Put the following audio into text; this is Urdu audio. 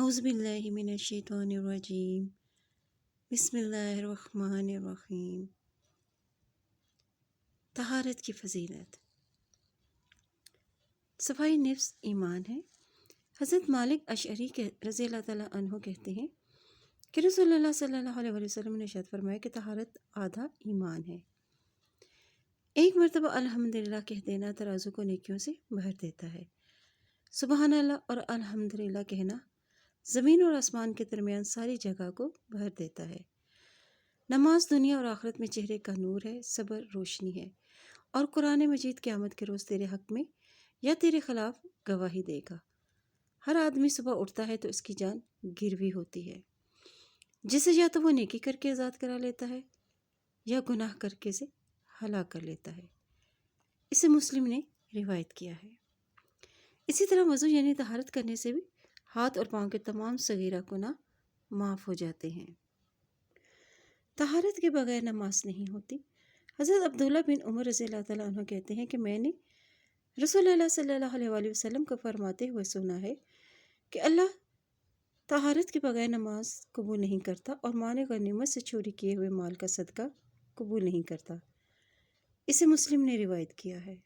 اعوذ باللہ من الشیطان الرجیم بسم اللہ الرحمن الرحیم۔ طہارت کی فضیلت۔ صفائی نفس ایمان ہے۔ حضرت مالک اشعری رضی اللہ تعالیٰ عنہ کہتے ہیں کہ رسول اللہ صلی اللہ علیہ وسلم نے ارشاد فرمایا کہ طہارت آدھا ایمان ہے۔ ایک مرتبہ الحمدللہ کہہ دینا ترازو کو نیکیوں سے بھر دیتا ہے۔ سبحان اللہ اور الحمدللہ کہنا زمین اور آسمان کے درمیان ساری جگہ کو بھر دیتا ہے۔ نماز دنیا اور آخرت میں چہرے کا نور ہے، صبر روشنی ہے، اور قرآن مجید قیامت کے روز تیرے حق میں یا تیرے خلاف گواہی دے گا۔ ہر آدمی صبح اٹھتا ہے تو اس کی جان گروی ہوتی ہے، جسے یا تو وہ نیکی کر کے آزاد کرا لیتا ہے یا گناہ کر کے اسے ہلاک کر لیتا ہے۔ اسے مسلم نے روایت کیا ہے۔ اسی طرح وضو یعنی طہارت کرنے سے بھی ہاتھ اور پاؤں کے تمام صغیرہ گناہ معاف ہو جاتے ہیں۔ طہارت کے بغیر نماز نہیں ہوتی۔ حضرت عبداللہ بن عمر رضی اللہ تعالیٰ عنہ کہتے ہیں کہ میں نے رسول اللہ صلی اللہ علیہ وآلہ وسلم کو فرماتے ہوئے سنا ہے کہ اللہ طہارت کے بغیر نماز قبول نہیں کرتا اور مال غنیمت سے چوری کیے ہوئے مال کا صدقہ قبول نہیں کرتا۔ اسے مسلم نے روایت کیا ہے۔